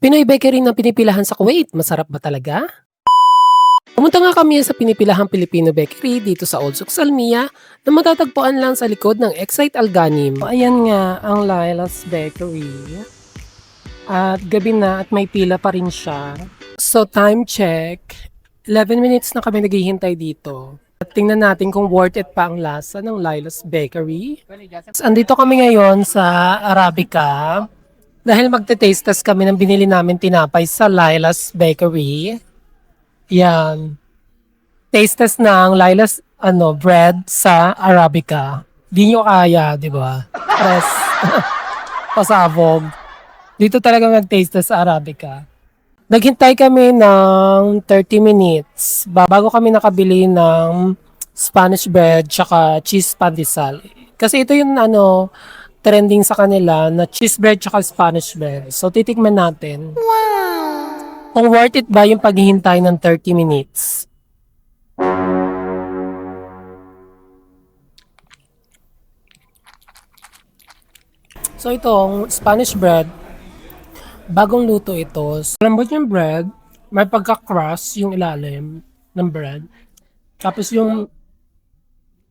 Pinoy bakery na pinipilahan sa Kuwait, masarap ba talaga? Pumunta nga kami sa pinipilahang Filipino bakery dito sa Old Souk Salmiya na matatagpuan lang sa likod ng Excite Alganim. Ayan nga ang Laila's Bakery. At gabi na at may pila pa rin siya. So time check, 11 minutes na kami naghihintay dito. At tingnan natin kung worth it pa ang lasa ng Laila's Bakery. Andito kami ngayon sa Arabica. Dahil magte-taste test kami ng binili namin tinapay sa Laila's Bakery. Yan. Taste test ng Laila's bread sa Arabica. Di nyo kaya, di ba? Press. Pasabog. Dito talaga mag-taste test sa Arabica. Naghintay kami ng 30 minutes bago kami nakabili ng Spanish bread tsaka cheese pandesal. Kasi ito yung trending sa kanila na cheese bread tsaka Spanish bread. So, titikman natin. Wow! Kung worth it ba yung paghihintay ng 30 minutes. So, itong Spanish bread, bagong luto ito. Malambot yung bread, may pagka-crust yung ilalim ng bread. Tapos yung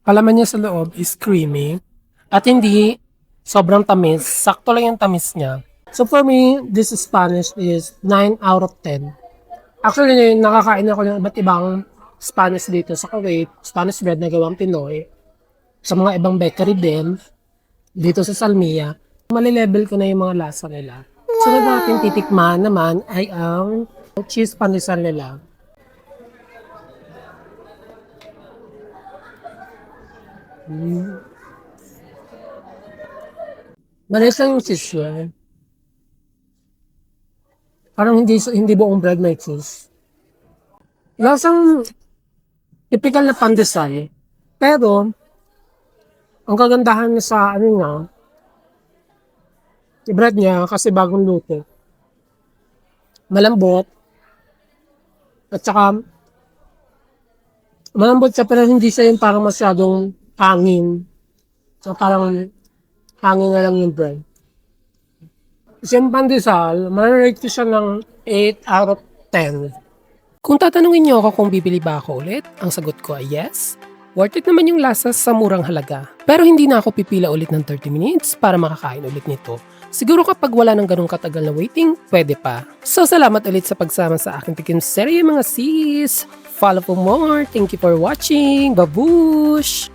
palaman niya sa loob is creamy. At hindi sobrang tamis. Sakto lang yung tamis niya. So for me, this Spanish is 9 out of 10. Actually, nakakain ako ng iba't ibang Spanish dito sa Kuwait. Spanish bread na gawang Pinoy. Sa mga ibang bakery din. Dito sa Salmiya. Mali-level ko na yung mga lasa nila. So na natin titikman naman ay ang cheese pandesal nila. Malis lang yung cheese niya. Parang hindi buong bread may cheese. Lasang typical na pandesal. Pero, ang kagandahan niya sa bread niya kasi bagong luto. Malambot. At saka, malambot siya pero hindi siya yung parang masyadong hangin. So parang hangin na lang yung bread. Kasi yung pandesal, mararate ko siya ng 8 out of 10. Kung tatanungin niyo ako kung bibili ba ako ulit, ang sagot ko ay yes. Worth it naman yung lasa sa murang halaga. Pero hindi na ako pipila ulit ng 30 minutes para makakain ulit nito. Siguro kapag wala ng ganong katagal na waiting, pwede pa. So salamat ulit sa pagsama sa aking tikim serye mga sis. Follow for more. Thank you for watching. Babush!